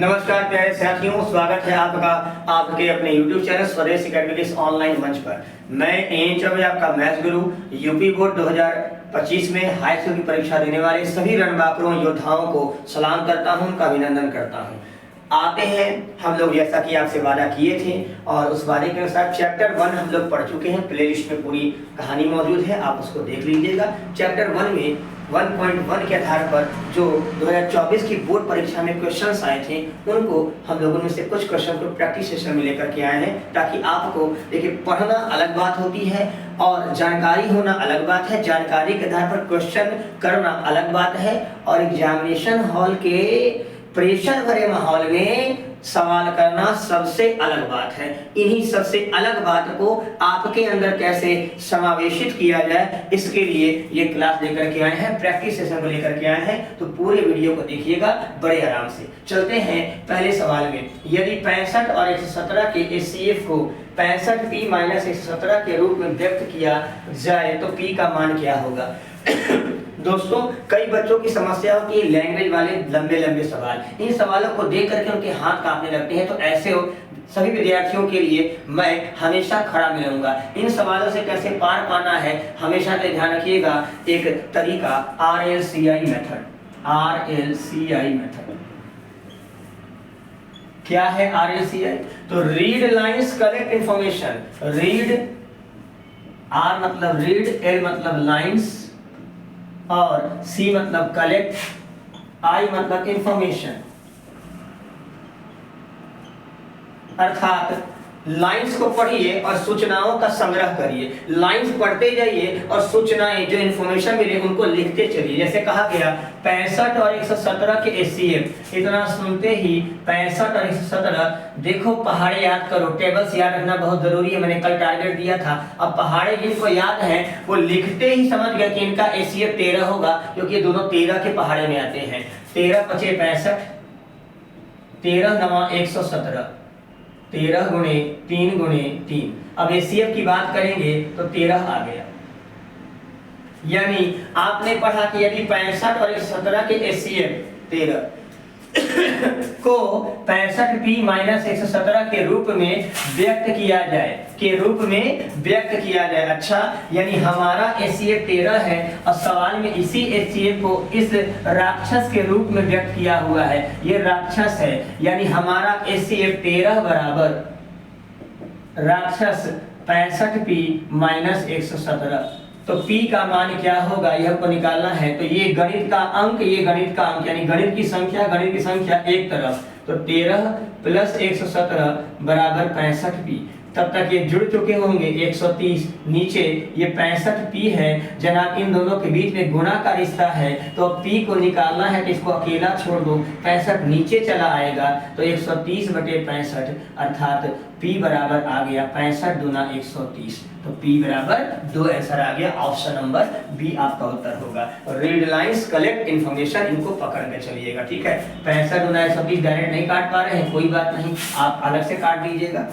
नमस्कार प्यारे साथियों, स्वागत है आपका आपके अपने YouTube चैनल स्वदेश एकेडमी के इस ऑनलाइन मंच पर। मैं एन चौबे, आपका मैथ्स गुरु, यूपी बोर्ड 2025 में हाई स्कूल की परीक्षा देने वाले सभी रणबांकुरों योद्धाओं को सलाम करता हूं, उनका अभिनंदन करता हूं। आते हैं हम लोग, जैसा कि आपसे वादा किए थे और उस वादे के अनुसार चैप्टर 1 हम लोग पढ़ चुके हैं। प्लेलिस्ट में पूरी कहानी मौजूद है, आप उसको देख लीजिएगा। चैप्टर 1 में 1.1 के आधार पर जो 2024 की बोर्ड परीक्षा में क्वेश्चंस आए थे, उनको हम लोगों में से कुछ क्वेश्चन को प्रैक्टिस सेशन में लेकर के आए हैं, ताकि आपको देखिए पढ़ना अलग बात होती है और जानकारी होना अलग बात है। जानकारी के आधार पर क्वेश्चन करना अलग बात है और एग्जामिनेशन हॉल के प्रेशर भरे माहौल में सवाल करना सबसे अलग बात है। इन्हीं सबसे अलग बात को आपके अंदर कैसे समावेशित किया जाए, इसके लिए ये क्लास लेकर के आए हैं, प्रैक्टिस सेशन को लेकर के आए हैं। तो पूरे वीडियो को देखिएगा बड़े आराम से। चलते हैं पहले सवाल में। यदि 65 और 117 के HCF को 65P - 117 के रूप में व्यक्त किया जाए तो P का मान क्या होगा? दोस्तों, कई बच्चों की समस्या होती है लैंग्वेज वाले लंबे लंबे सवाल। इन सवालों को देख करके उनके हाथ कांपने लगते हैं, तो ऐसे सभी विद्यार्थियों के लिए मैं हमेशा खड़ा मिलूंगा। इन सवालों से कैसे पार पाना है, हमेशा का ध्यान रखिएगा। एक तरीका RLCI मेथड। RLCI मेथड क्या है? RLCI तो read lines collect information. Read, R मतलब रीड, L मतलब लाइंस और C मतलब कलेक्ट, I मतलब इंफॉर्मेशन। अर्थात लाइंस को पढ़िए और सूचनाओं का संग्रह करिए। लाइंस पढ़ते जाइए और सूचनाएं जो इंफॉर्मेशन मिले उनको लिखते चलिए। जैसे कहा गया 65 और 117 के HCF, इतना सुनते ही 65 और 117, देखो पहाड़े याद करो। टेबल्स याद रखना बहुत जरूरी है, मैंने कल टारगेट दिया था। अब पहाड़े जिनको याद है वो लिखते ही समझ गए कि इनका HCF 13 होगा, क्योंकि ये दोनों 13 के पहाड़े में आते हैं। 13 × 5 = 65, 13 × 9 = 117, 13 × 3 × 3। अब HCF की बात करेंगे तो 13 आ गया। यानी आपने पढ़ा कि यदि 65 और 117 के HCF 13 को 65P - 117 के रूप में व्यक्त किया जाए, अच्छा, यानी हमारा HCF 13 है और सवाल में इसी HCF को इस राक्षस के रूप में व्यक्त किया हुआ है। ये राक्षस है, यानी हमारा HCF 13 बराबर राक्षस 65P - 117। तो P का मान क्या होगा, यह हमको निकालना है। तो ये गणित का अंक, यानी गणित की संख्या एक तरफ, तो 13 + 117 बराबर 65P। तब तक ये जुड़ चुके होंगे। 130 नीचे ये 65P है जनाब, इन दोनों के बीच में गुणा का रिश्ता है, तो P को निकालना है तो इसको अकेला छोड़ दो, 65 नीचे चला आएगा, तो 130/65, अर्थात P बराबर आ गया 65 दूना 130। तो P बराबर 2 आंसर आ गया। ऑप्शन नंबर बी आपका उत्तर होगा। रीड लाइंस कलेक्ट इंफॉर्मेशन, इनको पकड़ के चलिएगा, ठीक है। 65 दूना 130 डायरेक्ट नहीं काट पा रहे हैं, कोई बात नहीं, आप अलग से काट दीजिएगा।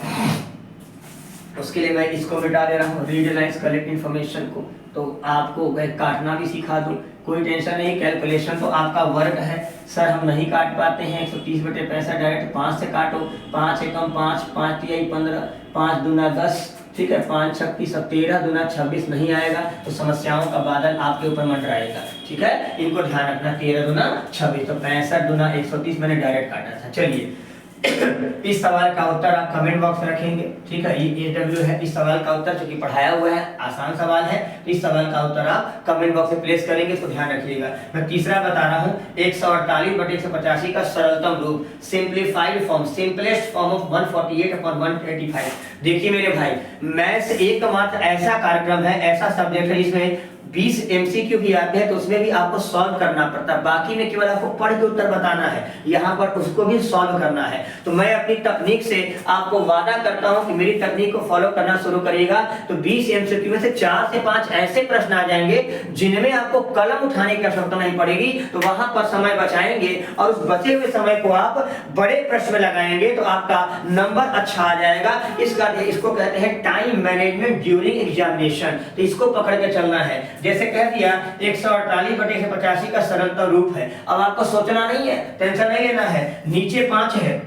उसके लिए मैं इसको मिटा दे रहा हूँ, रीड लाइंस कलेक्ट इंफॉर्मेशन को। तो आपको काटना भी सिखा दूं, कोई टेंशन नहीं। कैलकुलेशन तो आपका वर्क है। सर हम नहीं काट पाते हैं 130/65, डायरेक्ट 5 से काटो। 5 एकम 5, 5 तिहाई 15, 5 दूना 10, ठीक है, 5 छक्की 13 दूना 26 नहीं आएगा तो समस्याओं का बादल आपके ऊपर मंडराएगा, ठीक है। इनको ध्यान रखना, 13 दूना 26, तो 65 दूना 130 मैंने डायरेक्ट काटा था। चलिए इस सवाल का उत्तर आप कमेंट बॉक्स में रखेंगे, ठीक है। ये AW है इस सवाल का उत्तर, जो कि पढ़ाया हुआ है, आसान सवाल है। तो इस सवाल का उत्तर आप कमेंट बॉक्स में प्लेस करेंगे, तो ध्यान रखिएगा। मैं तीसरा बता रहा हूँ, 148/185 का सरलतम रूप, simplified form, simplest form of 148/185। देखिए मेरे भाई, मैथ्स एकमात्र ऐसा कार्यक्रम है, ऐसा सब्जेक्ट है जिसमें 20 MCQ भी आते हैं, तो उसमें भी आपको सॉल्व करना पड़ता है। बाकी में केवल आपको पढ़ के उत्तर बताना है, यहाँ पर उसको भी सॉल्व करना है। तो मैं अपनी तकनीक से आपको वादा करता हूँ कि मेरी तकनीक को फॉलो करना शुरू करिएगा तो 20 MCQ में से 4 से 5 ऐसे प्रश्न आ जाएंगे जिनमें आपको कलम उठाने की आवश्यकता नहीं पड़ेगी। तो वहां पर समय बचाएंगे और उस बचे हुए समय को आप बड़े प्रश्न में लगाएंगे तो आपका नंबर अच्छा आ जाएगा। इसको कहते हैं टाइम मैनेजमेंट ड्यूरिंग एग्जामिनेशन। तो इसको पकड़ के चलना है। जैसे कह दिया 148/185 का सरलतम रूप है। अब आपको सोचना नहीं है, टेंशन नहीं लेना है। नीचे 5 है,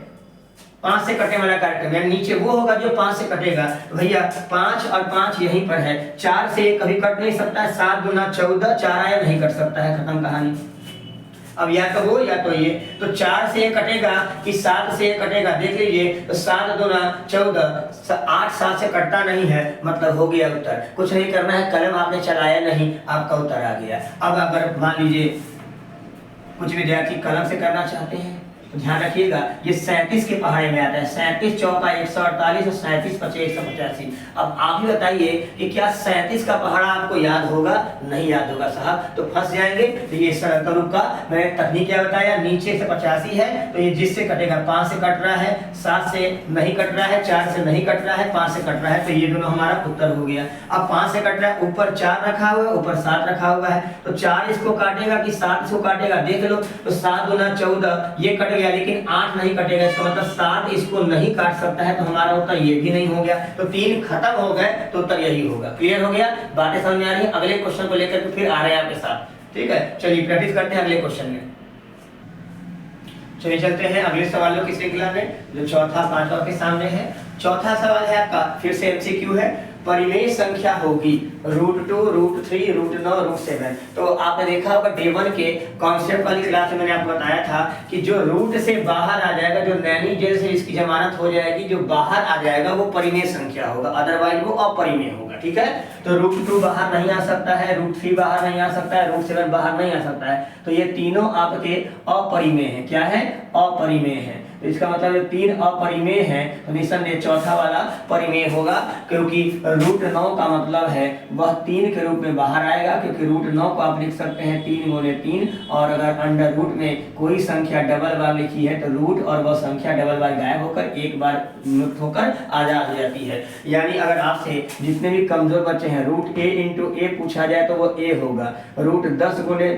5 से कटने वाला कार्यक्रम यानी नीचे वो होगा जो 5 से कटेगा। तो भैया 5 और 5 यहीं पर है, 4 से ये कभी कट नहीं सकता है, 7 दूना 14, 4 आया नहीं कट सकता है, खत्म कहानी। अब या तो वो या तो ये, तो 4 से ये कटेगा कि 7 से ये कटेगा, देख लीजिए। तो 7 दूना 14, 8 7 से कटता नहीं है, मतलब हो गया उत्तर। कुछ नहीं करना है, कलम आपने चलाया नहीं, आपका उत्तर आ गया। अब अगर मान लीजिए कुछ विद्यार्थी कलम से करना चाहते हैं तो ध्यान रखिएगा, ये 37 के पहाड़े में आता है। 37 चौका 148 और 37 पचे 185। अब आप ही बताइए कि क्या 37 का पहाड़ा आपको याद होगा? नहीं याद होगा साहब, तो फंस जाएंगे। तो ये सरल रूप का मैंने तकनीक क्या बताया, नीचे से 85 है तो ये जिससे कटेगा 5 से कट रहा है, 7 से नहीं कट रहा है, 4 से नहीं कट रहा है, 5 से कट रहा है, तो ये दोनों हमारा उत्तर हो गया। अब 5 से कट रहा है, ऊपर 4 रखा हुआ है, ऊपर 7 रखा हुआ है, तो 4 इसको काटेगा कि 7 इसको काटेगा, देख लो। तो 7 दूना 14 ये कट गया, लेकिन 8 नहीं कटेगा, इसका मतलब 7 इसको नहीं काट सकता है, तो हमारा उत्तर ये भी नहीं हो गया। तो 3 खत्म हो गए, तो उत्तर यही होगा। क्लियर हो गया? बातें समझ में आ रही है? अगले क्वेश्चन को लेकर फिर आ रहे हैं आपके साथ, ठीक है? चलिए प्रैक्टिस करते हैं अगले क्वेश्चन में। चलिए चलते हैं अगले सवालों की श्रृंखला में, जो चौथा पांचवा के सामने है। चौथा सवाल है आपका, फिर से एमसीक्यू है। परिमेय संख्या होगी √2, √3, √9, √7। तो आपने देखा होगा डे 1 के कॉन्सेप्ट वाली क्लास में मैंने आपको बताया था कि जो रूट से बाहर आ जाएगा, जो नैनी जेल से इसकी जमानत हो जाएगी, जो बाहर आ जाएगा वो परिमेय संख्या होगा, अदरवाइज वो अपरिमेय होगा। ठीक है? तो √2 बाहर नहीं आ सकता है, √3 बाहर नहीं आ सकता है, √7 बाहर नहीं आ सकता है, तो ये तीनों आपके अपरिमेय है। क्या है? अपरिमेय है। तो इसका मतलब 3 अपरिमेय है, तो निसंदेह चौथा वाला परिमेय होगा, क्योंकि √9 का मतलब है वह 3 के रूप में बाहर आएगा, क्योंकि √9 को आप लिख सकते हैं 3 गुणे 3, और अगर अंडर रूट में कोई संख्या डबल बार लिखी है तो रूट और वह संख्या डबल बार गायब होकर एक बार मुक्त होकर आजाद हो जाती है। यानी अगर आपसे जितने भी कमजोर बच्चे हैं √a × a पूछा जाए तो वो a होगा, √10 गुणे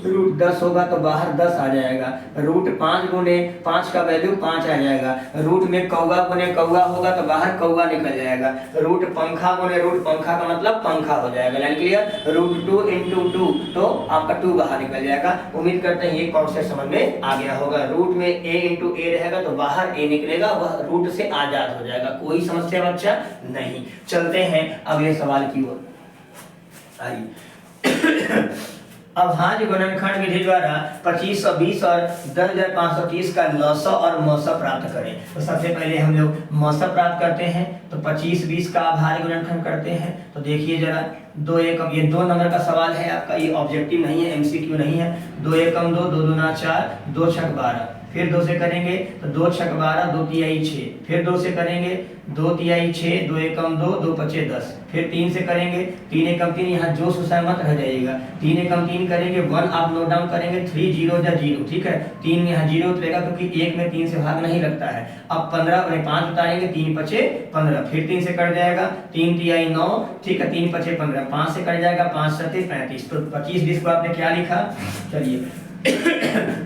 √10 होगा तो बाहर 10 आ जाएगा, √5 गुणे 5 का वैल्यू 5 आ जाएगा, रूट में कौवा गुणे कौवा होगा तो बाहर कौवा निकल जाएगा, रूट पंखा गुणे रूट पंखा का मतलब पंखा हो जाएगा। Line clear? √2 × 2 तो आपका 2 बाहर निकल जाएगा। उम्मीद करते हैं ये कॉन्सेप्ट समझ में आ गया होगा। रूट में a × a रहेगा तो बाहर a निकलेगा, वह रूट से आजाद हो जाएगा। कोई समस्या बच्चा नहीं। चलते हैं अगले सवाल की ओर। आइए अभाज्य गुणनखंड विधि द्वारा 2520 और 10530 का लौसा और मौसा प्राप्त करें। तो सबसे पहले हम लोग मौसा प्राप्त करते हैं, तो 2520 का अभाज्य गुणनखंड करते हैं। तो देखिए जरा, 2 एकम, ये 2 नंबर का सवाल है आपका, ये ऑब्जेक्टिव नहीं है, एमसीक्यू नहीं है। 2 एकम 2, 2 दूना 4, 2 छक 12, फिर 2 से करेंगे तो 2 छक 12, 2 तिहाई 6, फिर 2 से करेंगे 2 तिहाई 6, 2 एकम 2, 2 पचे 10, फिर 3 से करेंगे 3 एकम 3, यहाँ जो सुसहमत रह जाएगा, 3 एकम 3 करेंगे, 1 आप नोट डाउन करेंगे, 3 0 जा 0, ठीक है? 3 यहाँ 0 उतरेगा क्योंकि 1 में 3 से भाग नहीं लगता है। अब 15 अपने 5 उतारेंगे, 3 पचे 15, फिर 3 से कट जाएगा, 3 तिहाई 9, ठीक है? 3 पचे 15, 5 से कट जाएगा, 5 सत्ते 35। तो 2520 को आपने क्या लिखा? चलिए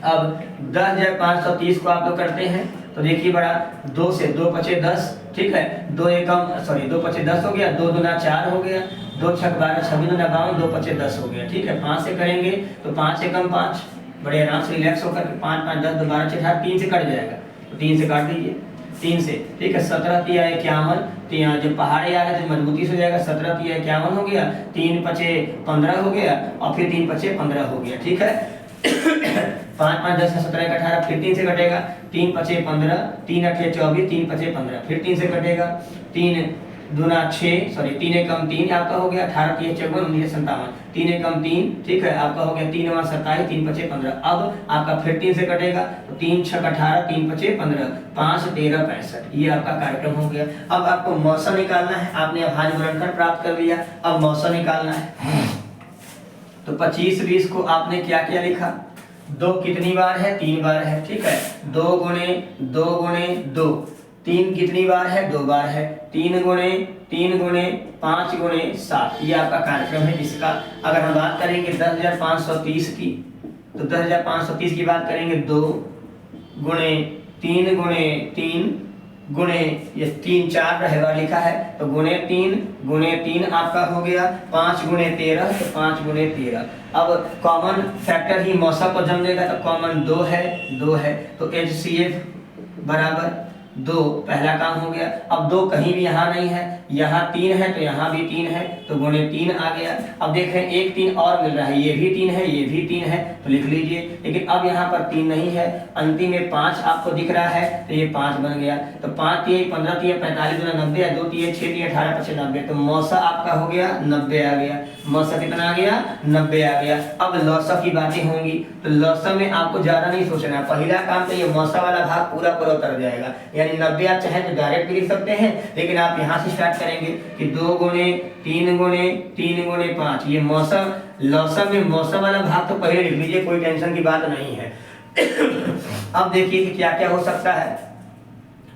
अब 10530 को आप लोग करते हैं, तो देखिए बड़ा, 2 से 2 पचे 10, ठीक है? 2 पचे 10 हो गया, 2 दूना 4 हो गया, 2 छक 12, 26 दूना 52, 2 पचे 10 हो गया, ठीक है? 5 से करेंगे तो 5 एकम 5, बड़े आराम से रिलैक्स होकर 5 5 10, 2 12 18, 3 से कट जाएगा, तो 3 से काट दीजिए, 3 से, ठीक है? 17 तिया 51, तो यहाँ जब पहाड़े आ रहे तो मजबूती से हो जाएगा, 17 तिया 51 हो गया, 3 पचे 15 हो गया, और फिर 3 पचे 15 हो गया, ठीक है? 5 5 10 17 18, फिर 3 से कटेगा, 3 पचे 15, 3 अठे 24, 3 पचे 15, फिर 3 से कटेगा, 3 दूना 6, सॉरी 3 एकम 3 आपका हो गया, 18 3 54 19 57, 3 एकम 3, ठीक है? आपका हो गया 3 27, 3 पचे 15। अब आपका फिर 3 से कटेगा, तो 3 छक 18, 3 पचे 15, 5 13 65, ये आपका कार्यक्रम हो गया। अब आपको मौसा निकालना है, आपने अभाज्य गुणनखंड प्राप्त कर लिया, अब मौसा निकालना है। तो 2520 को आपने क्या क्या लिखा? 2 कितनी बार है? 3 बार है, ठीक है? 2 गुणे 2 गुणे 2, 3 कितनी बार है? 2 बार है, 3 गुणे 5 गुणे 7, ये आपका कार्यक्रम है। जिसका अगर हम बात करेंगे 10530 की, तो 10530 की बात करेंगे 2 गुणे 3 गुणे 3, गुणे ये 3 4 रहेगा लिखा है तो गुणे 3 आपका हो गया 5 गुणे 13 तो 5 गुणे 13। अब कॉमन फैक्टर ही मौसा को जम देगा तो कॉमन 2 है तो HCF बराबर 2 पहला काम हो गया। अब 2 कहीं भी यहाँ नहीं है, यहाँ 3 है तो यहाँ भी 3 है तो गुणे 3 आ गया। अब देख रहे हैं एक 3 और मिल रहा है, ये भी 3 है ये भी 3 है तो लिख लीजिए, लेकिन अब यहाँ पर 3 नहीं है, अंतिम में 5 आपको दिख रहा है तो ये 5 बन गया। तो 5 3 15 3 45 गुना 90 2 3 6 3 18 25 90 तो मौसा आपका हो गया 90 आ गया। मौसा कितना आ गया 90 आ गया। अब लौसा की बातें होंगी तो लौसा में आपको ज्यादा नहीं सोचना है, पहला काम तो ये मौसा वाला भाग पूरा उतर जाएगा, यानी 90 आप चाहे तो डायरेक्ट भी लिख सकते हैं, लेकिन आप यहाँ से स्टार्ट करेंगे कि 2 गुणे 3 गुणे 3 गुणे 5 ये मौसम लौसम में मौसम वाला भाग तो पहले लिख लीजिए, कोई टेंशन की बात नहीं है। अब देखिए कि क्या क्या हो सकता है।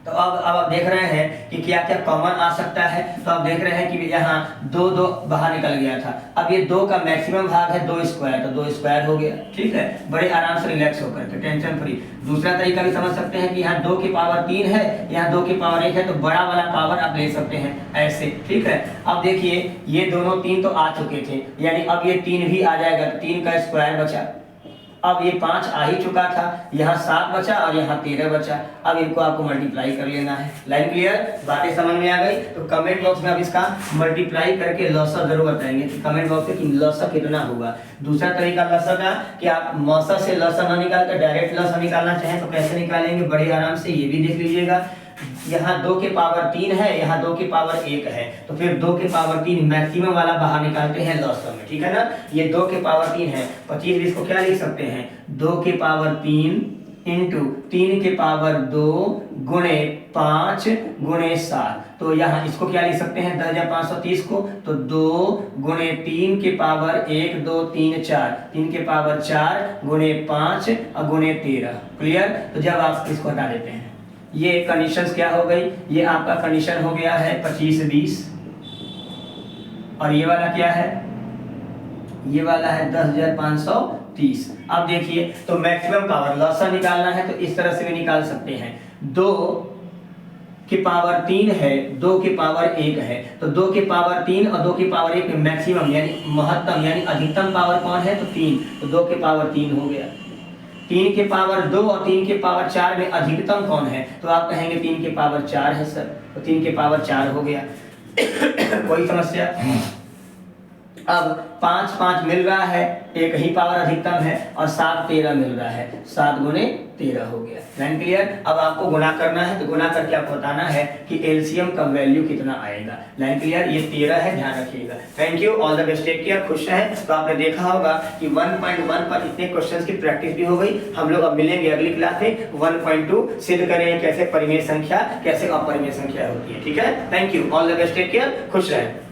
तो अब आप देख रहे हैं कि क्या क्या कॉमन आ सकता है। तो आप देख रहे हैं कि यहाँ 2 2 बाहर निकल गया था, अब ये 2 का मैक्सिमम भाग है 2 स्क्वायर तो 2 स्क्वायर हो गया। ठीक है, बड़े आराम से रिलैक्स होकर के टेंशन फ्री। दूसरा तरीका भी समझ सकते हैं कि यहाँ 2 की पावर 3 है, यहाँ 2 की पावर 1 है तो बड़ा वाला पावर आप ले सकते हैं ऐसे। ठीक है, अब देखिए ये दोनों 3 तो आ चुके थे, यानी अब ये 3 भी आ जाएगा, 3 का स्क्वायर बचा। अब ये 5 आ ही चुका था, यहाँ 7 बचा और यहाँ 13 बचा। अब इनको आपको मल्टीप्लाई कर लेना है। लाइन क्लियर, बातें समझ में आ गई? तो कमेंट बॉक्स में आप इसका मल्टीप्लाई करके लौसा जरूर बताएंगे कि कमेंट बॉक्स में कि लौसा कितना होगा। दूसरा तरीका लौसा का कि आप मौसा से लौसा ना निकाल कर डायरेक्ट लौसा निकालना चाहें तो कैसे निकालेंगे बड़े आराम से, ये भी देख लीजिएगा। यहाँ 2 के पावर 3 है, यहाँ 2 के पावर 1 है तो फिर 2 के पावर 3 मैक्सिमम वाला बाहर निकालते हैं लौसा में। ठीक है ना, ये 2 के पावर 3 है 25, इसको क्या लिख सकते हैं 2 के पावर 3 इंटू 3 के पावर 2 गुणे 5 गुणे 7। तो यहाँ इसको क्या लिख सकते हैं 10,530 को, तो 2 गुणे 3 के पावर 1 2 3 4 3 के पावर 4 गुणे 5 और गुणे 13। क्लियर? तो जब आप इसको हटा देते हैं ये कंडीशंस क्या हो गई, ये आपका कंडीशन हो गया है 25 20 और ये वाला क्या है, ये वाला है 10,530। अब देखिए तो मैक्सिमम पावर लौसा निकालना है तो इस तरह से भी निकाल सकते हैं। 2 की पावर 3 है, 2 की पावर 1 है तो 2 की पावर 3 और 2 की पावर 1 मैक्सिमम यानी महत्तम यानी अधिकतम पावर कौन है तो 3, तो 2 के पावर 3 हो गया। 3 के पावर 2 और 3 के पावर 4 में अधिकतम कौन है तो आप कहेंगे 3 के पावर 4 है सर, तो 3 के पावर 4 हो गया। कोई समस्या? अब 5 5 मिल रहा है, एक ही पावर अधिकतम है और 7 13 मिल रहा है, 7 गुणे 13 हो गया। Line clear? अब आपको गुणा करना है तो गुणा करके आपको बताना है कि एलसीएम का वैल्यू कितना आएगा। Line clear? ये 13 है, ध्यान रखिएगा। Thank you, all the best, take care, खुश रहें। तो आपने देखा होगा कि 1.1 पर इतने क्वेश्चंस की प्रैक्टिस भी हो गई। हम लोग अब मिलेंगे अगली क्लास में 1.2 सिद्ध करें कैसे परिमेय संख्या कैसे अपरिमेय संख्या होती है। ठीक है, thank you, all the best, take care, खुश रहें।